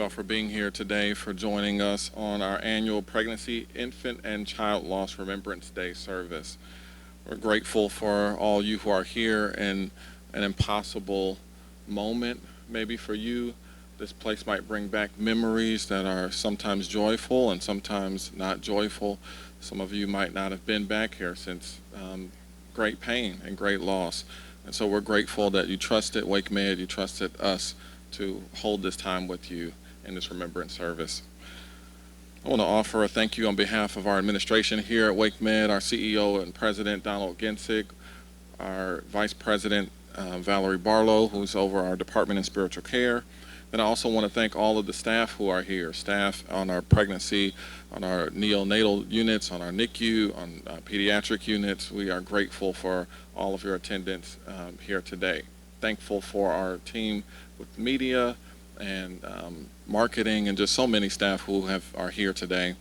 y'all for being here today, for joining us on our annual Pregnancy, Infant, and Child Loss Remembrance Day service. We're grateful for all you who are here in an impossible moment, maybe for you. This place might bring back memories that are sometimes joyful and sometimes not joyful. Some of you might not have been back here since great pain and great loss. And so we're grateful that you trusted Wake Med, you trusted us to hold this time with you in this remembrance service. I want to offer a thank you on behalf of our administration here at Wake Med, our CEO and President Donald Gensig, our Vice President Valerie Barlow, who's over our Department in Spiritual Care. And I also want to thank all of the staff who are here, staff on our pregnancy, on our neonatal units, on our NICU, on pediatric units. We are grateful for all of your attendance here today. Thankful for our team with media and marketing and just so many staff who are here today.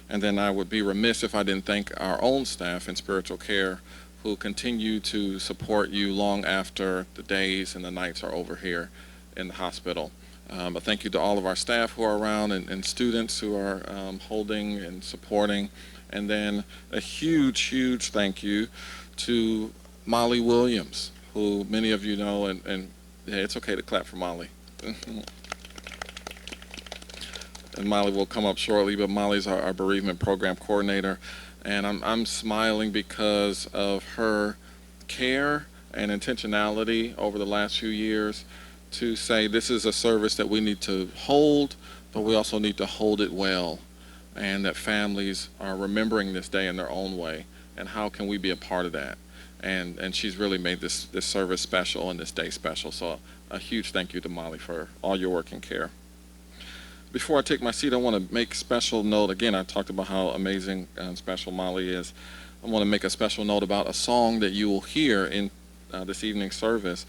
And then I would be remiss if I didn't thank our own staff in spiritual care who continue to support you long after the days and the nights are over here in the hospital. A thank you to all of our staff who are around and students who are holding and supporting. And then a huge, huge thank you to Molly Williams, who many of you know, and yeah, it's okay to clap for Molly. And Molly will come up shortly, but Molly's our bereavement program coordinator. And I'm smiling because of her care and intentionality over the last few years to say this is a service that we need to hold, but we also need to hold it well, and that families are remembering this day in their own way, and how can we be a part of that? And she's really made this service special and this day special. So a huge thank you to Molly for all your work and care. Before I take my seat, I want to make special note. Again, I talked about how amazing and special Molly is. I want to make a special note about a song that you will hear in this evening's service.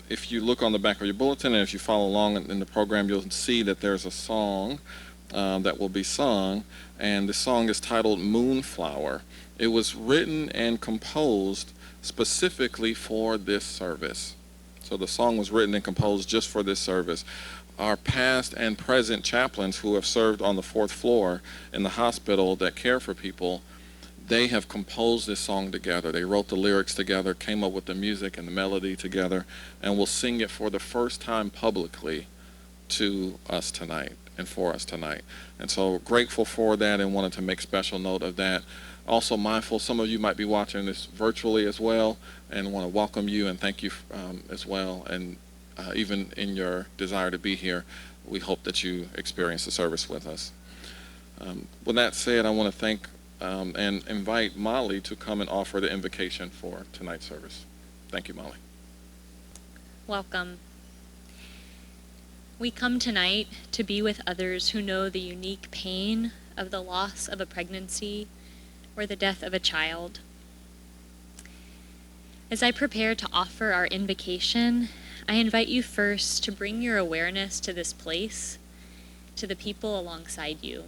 If you look on the back of your bulletin and if you follow along in the program, you'll see that there's a song that will be sung, and the song is titled Moonflower. It was written and composed specifically for this service. So the song was written and composed just for this service. Our past and present chaplains who have served on the 4th floor in the hospital that care for people, they have composed this song together. They wrote the lyrics together, came up with the music and the melody together, and will sing it for the first time publicly to us tonight and for us tonight. And so grateful for that and wanted to make special note of that. Also mindful, some of you might be watching this virtually as well, and want to welcome you and thank you as well. And even in your desire to be here, we hope that you experience the service with us. With that said, I want to thank and invite Molly to come and offer the invocation for tonight's service. Thank you, Molly. Welcome. We come tonight to be with others who know the unique pain of the loss of a pregnancy or the death of a child. As I prepare to offer our invocation, I invite you first to bring your awareness to this place, to the people alongside you.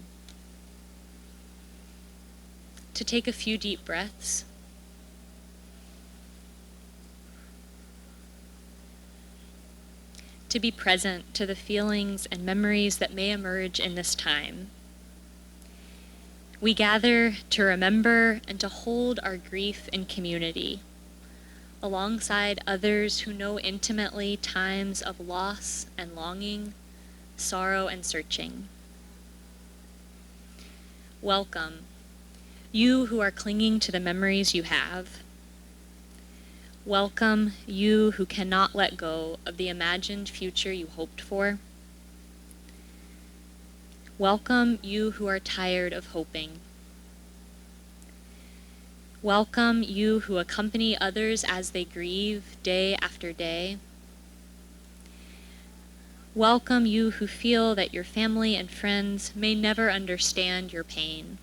To take a few deep breaths. To be present to the feelings and memories that may emerge in this time. We gather to remember and to hold our grief in community, alongside others who know intimately times of loss and longing, sorrow and searching. Welcome, you who are clinging to the memories you have. Welcome, you who cannot let go of the imagined future you hoped for. Welcome, you who are tired of hoping. Welcome, you who accompany others as they grieve day after day. Welcome, you who feel that your family and friends may never understand your pain.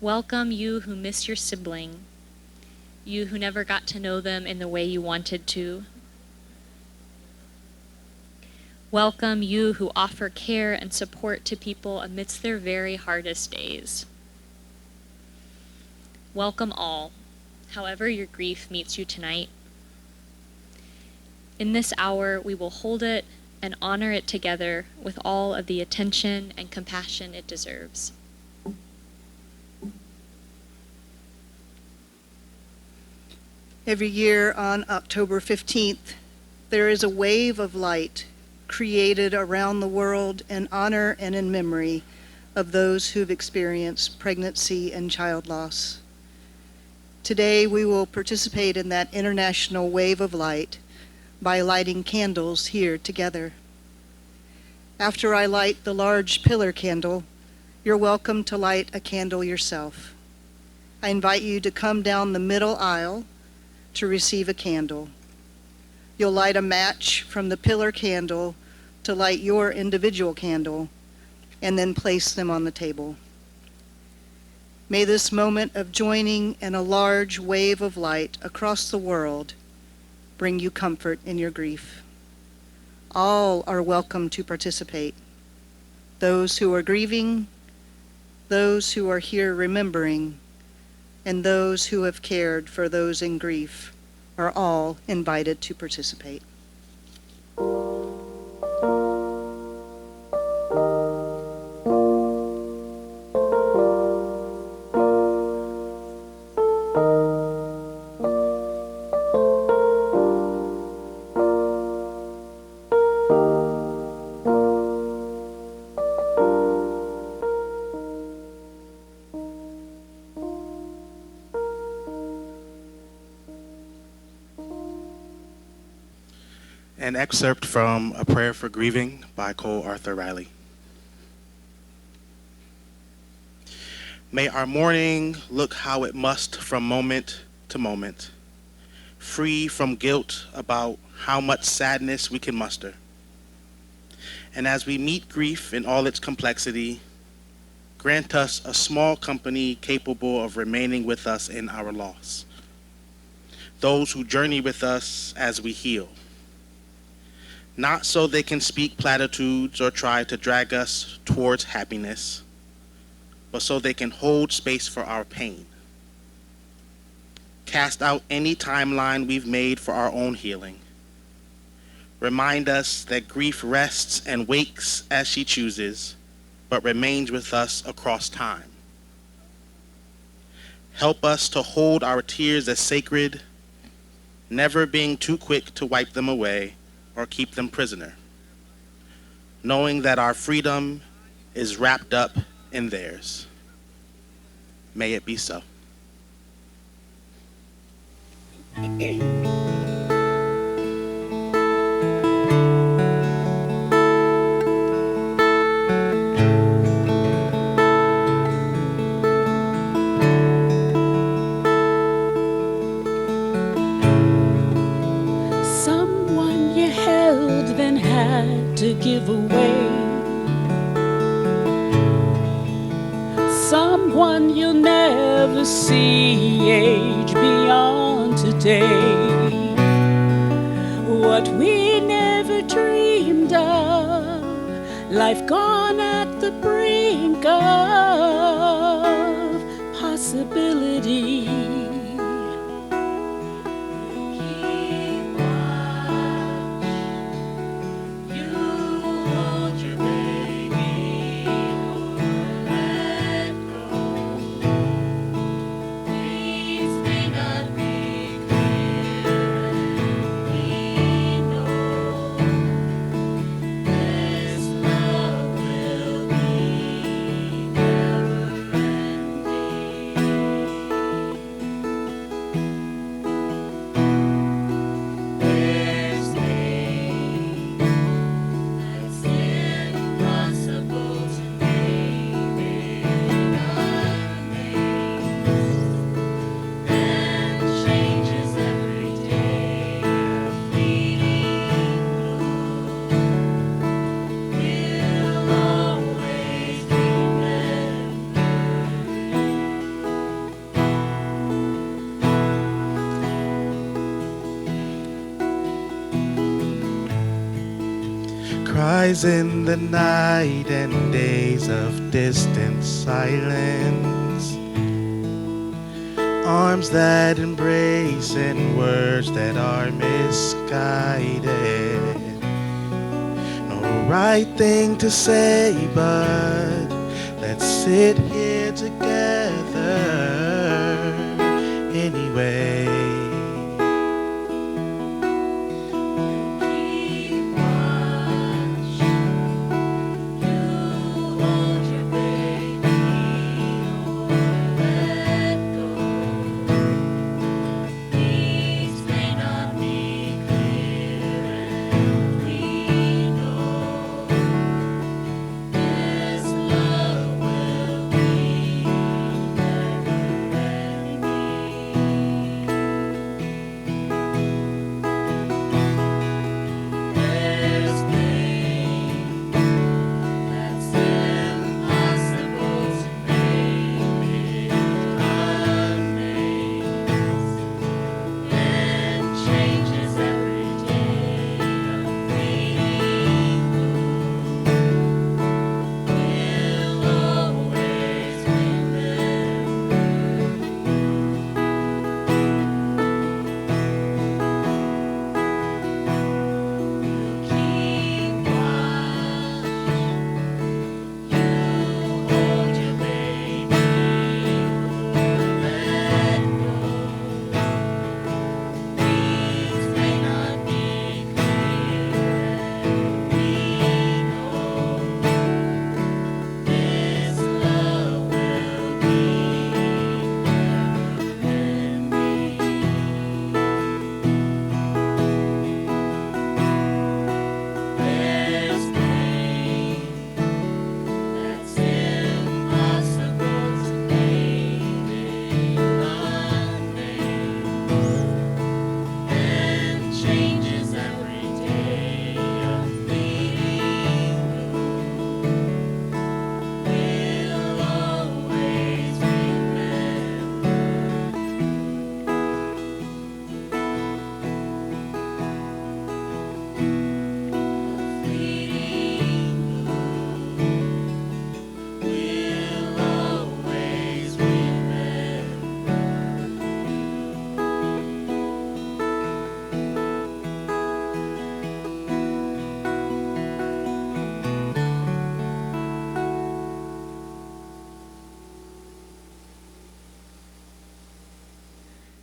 Welcome, you who miss your sibling, you who never got to know them in the way you wanted to. Welcome, you who offer care and support to people amidst their very hardest days. Welcome all, however your grief meets you tonight. In this hour, we will hold it and honor it together with all of the attention and compassion it deserves. Every year on October 15th, there is a wave of light created around the world in honor and in memory of those who've experienced pregnancy and child loss. Today, we will participate in that international wave of light by lighting candles here together. After I light the large pillar candle, you're welcome to light a candle yourself. I invite you to come down the middle aisle to receive a candle. You'll light a match from the pillar candle to light your individual candle, and then place them on the table. May this moment of joining in a large wave of light across the world bring you comfort in your grief. All are welcome to participate. Those who are grieving, those who are here remembering, and those who have cared for those in grief are all invited to participate. An excerpt from A Prayer for Grieving by Cole Arthur Riley. May our mourning look how it must from moment to moment, free from guilt about how much sadness we can muster. And as we meet grief in all its complexity, grant us a small company capable of remaining with us in our loss. Those who journey with us as we heal. Not so they can speak platitudes or try to drag us towards happiness, but so they can hold space for our pain. Cast out any timeline we've made for our own healing. Remind us that grief rests and wakes as she chooses, but remains with us across time. Help us to hold our tears as sacred, never being too quick to wipe them away or keep them prisoner, knowing that our freedom is wrapped up in theirs. May it be so. Someone you held then had to give away. Someone you'll never see age beyond today. What we never dreamed of, life gone at the brink of possibility. Cries in the night and days of distant silence, arms that embrace and words that are misguided. No right thing to say, but let's sit here together anyway.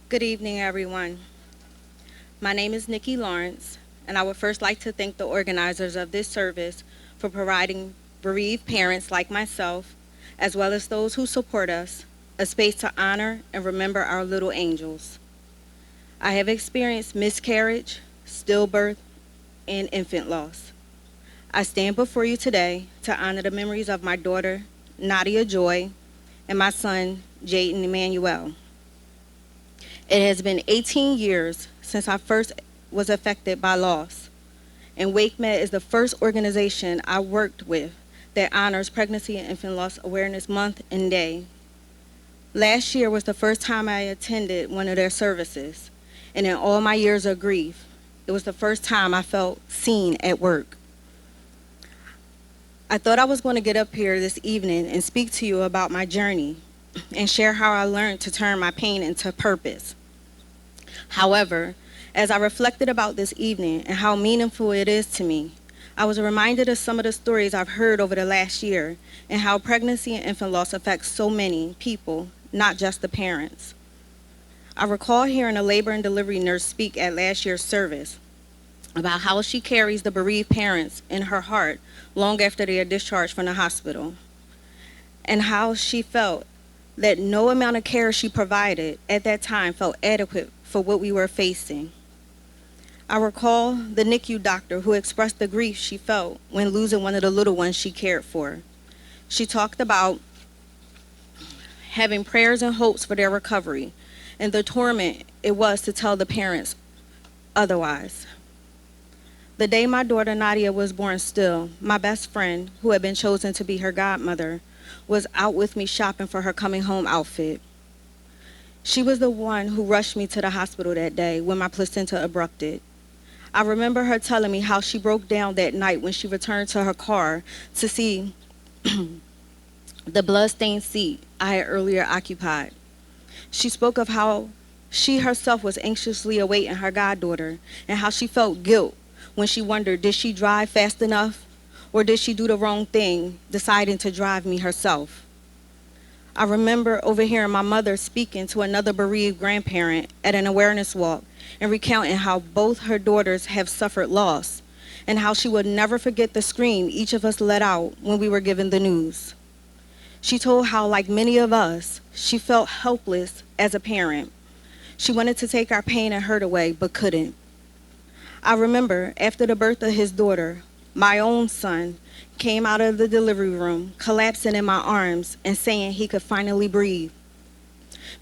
Good evening, everyone. My name is Nikki Lawrence, and I would first like to thank the organizers of this service for providing bereaved parents like myself, as well as those who support us, a space to honor and remember our little angels. I have experienced miscarriage, stillbirth, and infant loss. I stand before you today to honor the memories of my daughter, Nadia Joy, and my son, Jaden Emmanuel. It has been 18 years since I first was affected by loss, and WakeMed is the first organization I worked with that honors Pregnancy and Infant Loss Awareness Month and Day. Last year was the first time I attended one of their services, and in all my years of grief, it was the first time I felt seen at work. I thought I was going to get up here this evening and speak to you about my journey and share how I learned to turn my pain into purpose. However, as I reflected about this evening and how meaningful it is to me, I was reminded of some of the stories I've heard over the last year and how pregnancy and infant loss affects so many people, not just the parents. I recall hearing a labor and delivery nurse speak at last year's service about how she carries the bereaved parents in her heart long after they are discharged from the hospital, and how she felt that no amount of care she provided at that time felt adequate for what we were facing. I recall the NICU doctor who expressed the grief she felt when losing one of the little ones she cared for. She talked about having prayers and hopes for their recovery and the torment it was to tell the parents otherwise. The day my daughter Nadia was born still, my best friend, who had been chosen to be her godmother, was out with me shopping for her coming home outfit. She was the one who rushed me to the hospital that day when my placenta abrupted. I remember her telling me how she broke down that night when she returned to her car to see the blood-stained seat I had earlier occupied. She spoke of how she herself was anxiously awaiting her goddaughter and how she felt guilt when she wondered, did she drive fast enough or did she do the wrong thing, deciding to drive me herself? I remember overhearing my mother speaking to another bereaved grandparent at an awareness walk and recounting how both her daughters have suffered loss and how she would never forget the scream each of us let out when we were given the news. She told how, like many of us, she felt helpless as a parent. She wanted to take our pain and hurt away, but couldn't. I remember after the birth of his daughter, my own son came out of the delivery room, collapsing in my arms and saying he could finally breathe.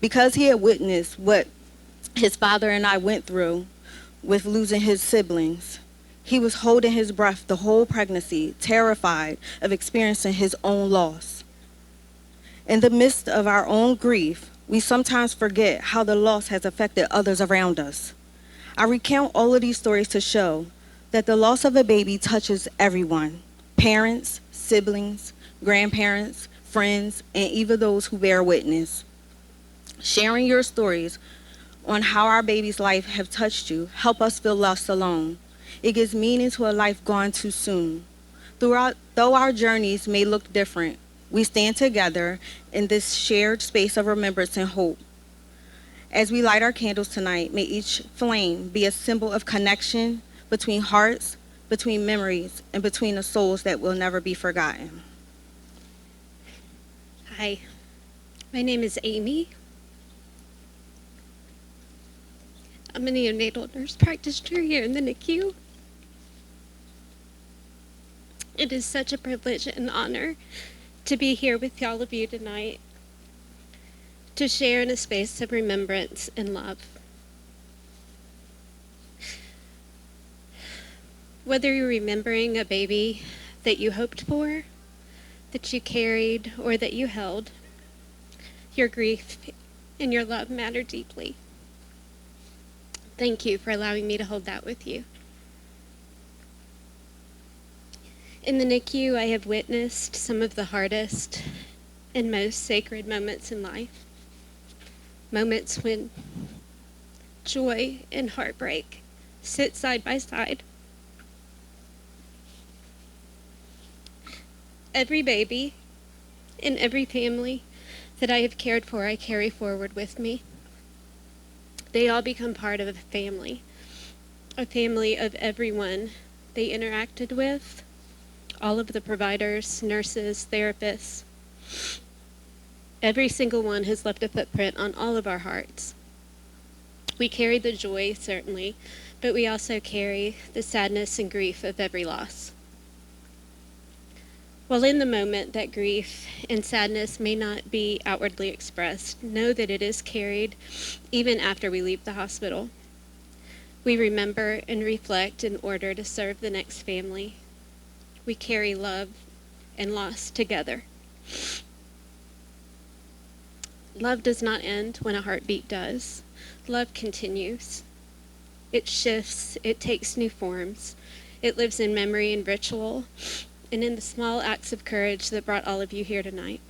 Because he had witnessed what his father and I went through with losing his siblings, he was holding his breath the whole pregnancy, terrified of experiencing his own loss. In the midst of our own grief, we sometimes forget how the loss has affected others around us. I recount all of these stories to show that the loss of a baby touches everyone: parents, siblings, grandparents, friends, and even those who bear witness. Sharing your stories on how our baby's life have touched you help us feel less alone. It gives meaning to a life gone too soon. Though our journeys may look different, we stand together in this shared space of remembrance and hope. As we light our candles tonight, may each flame be a symbol of connection between hearts, between memories, and between the souls that will never be forgotten. Hi, my name is Amy. I'm a neonatal nurse practitioner here in the NICU. It is such a privilege and honor to be here with all of you tonight, to share in a space of remembrance and love. Whether you're remembering a baby that you hoped for, that you carried, or that you held, your grief and your love matter deeply. Thank you for allowing me to hold that with you. In the NICU, I have witnessed some of the hardest and most sacred moments in life. Moments when joy and heartbreak sit side by side. Every baby and every family that I have cared for, I carry forward with me. They all become part of a family of everyone they interacted with, all of the providers, nurses, therapists. Every single one has left a footprint on all of our hearts. We carry the joy, certainly, but we also carry the sadness and grief of every loss. While in the moment that grief and sadness may not be outwardly expressed, know that it is carried even after we leave the hospital. We remember and reflect in order to serve the next family. We carry love and loss together. Love does not end when a heartbeat does. Love continues. It shifts, it takes new forms. It lives in memory and ritual, and in the small acts of courage that brought all of you here tonight.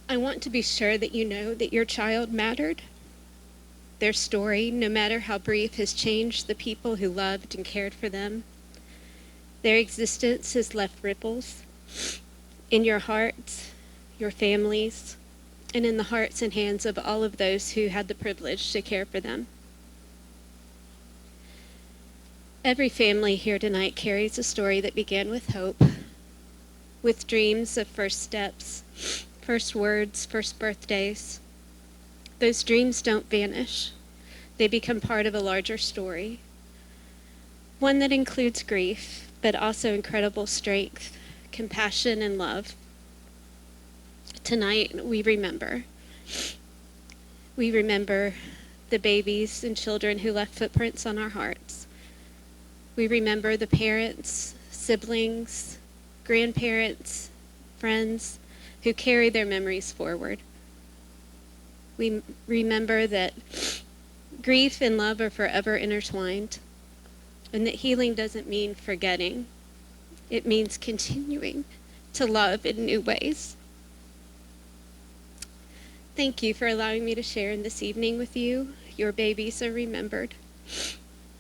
I want to be sure that you know that your child mattered. Their story, no matter how brief, has changed the people who loved and cared for them. Their existence has left ripples in your hearts, your families, and in the hearts and hands of all of those who had the privilege to care for them. Every family here tonight carries a story that began with hope, with dreams of first steps, first words, first birthdays. Those dreams don't vanish. They become part of a larger story, one that includes grief, but also incredible strength, compassion, and love. Tonight, we remember. We remember the babies and children who left footprints on our hearts. We remember the parents, siblings, grandparents, friends who carry their memories forward. We remember that grief and love are forever intertwined, and that healing doesn't mean forgetting. It means continuing to love in new ways. Thank you for allowing me to share in this evening with you. Your babies are remembered.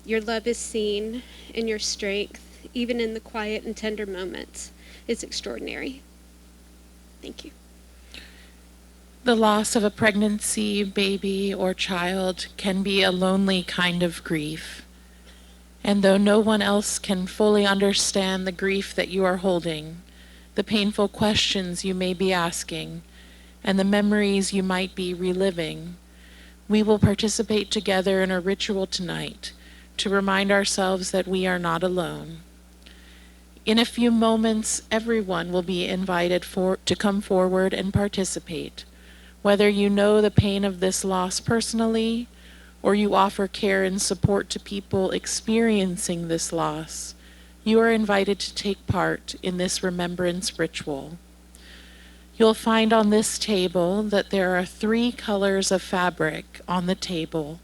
Your love is seen, and your strength, even in the quiet and tender moments, is extraordinary. Thank you. The loss of a pregnancy, baby, or child can be a lonely kind of grief. And though no one else can fully understand the grief that you are holding, the painful questions you may be asking, and the memories you might be reliving, we will participate together in a ritual tonight to remind ourselves that we are not alone. In a few moments, everyone will be invited to come forward and participate. Whether you know the pain of this loss personally, or you offer care and support to people experiencing this loss, you are invited to take part in this remembrance ritual. You'll find on this table that there are 3 colors of fabric on the table,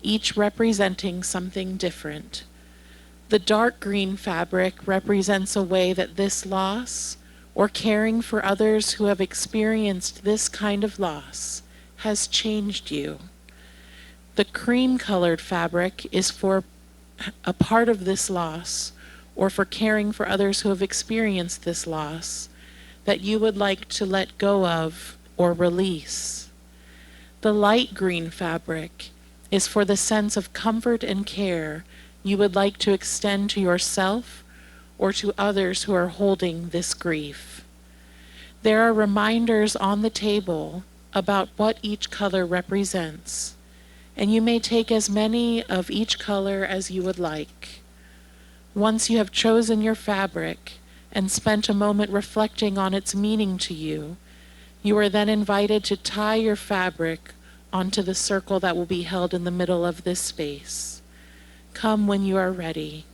each representing something different. The dark green fabric represents a way that this loss, or caring for others who have experienced this kind of loss, has changed you. The cream-colored fabric is for a part of this loss, or for caring for others who have experienced this loss, that you would like to let go of or release. The light green fabric is for the sense of comfort and care you would like to extend to yourself or to others who are holding this grief. There are reminders on the table about what each color represents, and you may take as many of each color as you would like. Once you have chosen your fabric and spent a moment reflecting on its meaning to you, you are then invited to tie your fabric onto the circle that will be held in the middle of this space. Come when you are ready.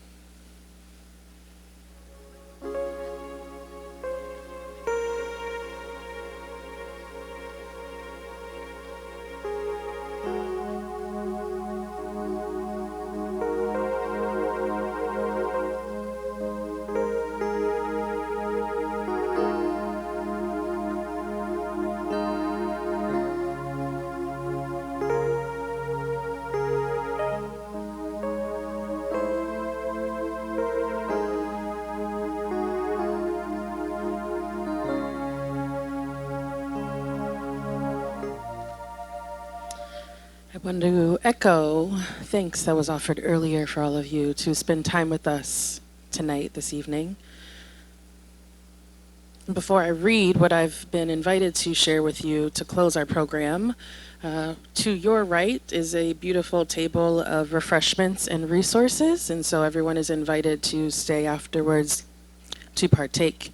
I want to echo thanks that was offered earlier for all of you to spend time with us tonight, this evening. Before I read what I've been invited to share with you to close our program, to your right is a beautiful table of refreshments and resources, and so everyone is invited to stay afterwards to partake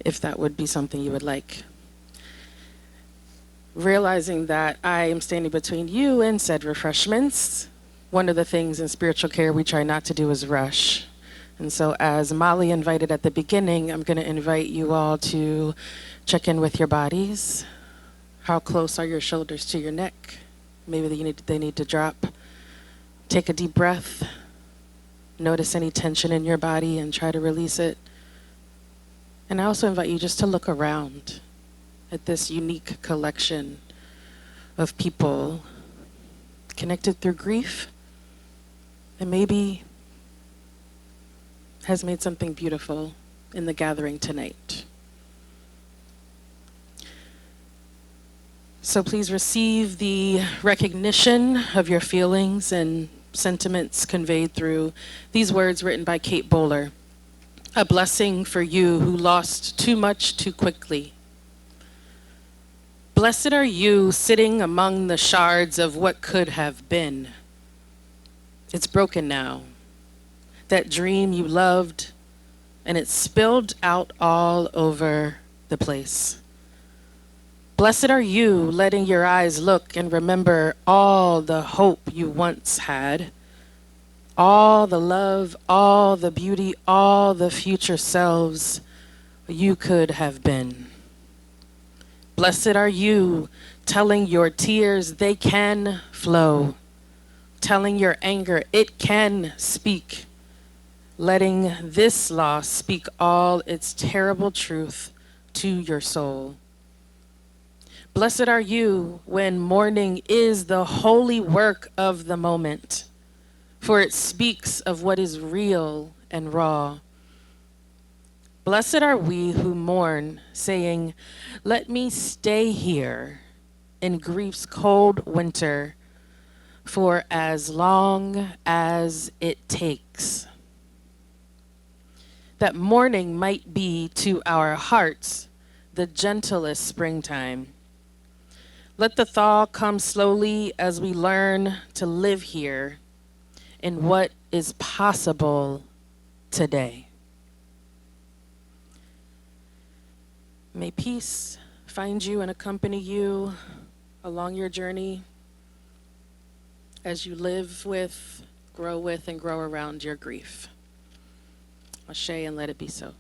if that would be something you would like. Realizing that I am standing between you and said refreshments, one of the things in spiritual care we try not to do is rush. And so as Molly invited at the beginning, I'm going to invite you all to check in with your bodies. How close are your shoulders to your neck? Maybe they need to drop. Take a deep breath. Notice any tension in your body and try to release it. And I also invite you just to look around at this unique collection of people connected through grief and maybe has made something beautiful in the gathering tonight. So please receive the recognition of your feelings and sentiments conveyed through these words written by Kate Bowler. A blessing for you who lost too much too quickly. Blessed are you sitting among the shards of what could have been. It's broken now. That dream you loved, and it spilled out all over the place. Blessed are you letting your eyes look and remember all the hope you once had, all the love, all the beauty, all the future selves you could have been. Blessed are you telling your tears they can flow, telling your anger it can speak, letting this loss speak all its terrible truth to your soul. Blessed are you when mourning is the holy work of the moment, for it speaks of what is real and raw. Blessed are we who mourn, saying, "Let me stay here in grief's cold winter for as long as it takes." That mourning might be to our hearts the gentlest springtime. Let the thaw come slowly as we learn to live here in what is possible today. May peace find you and accompany you along your journey as you live with, and grow around your grief. Ashe, and let it be so.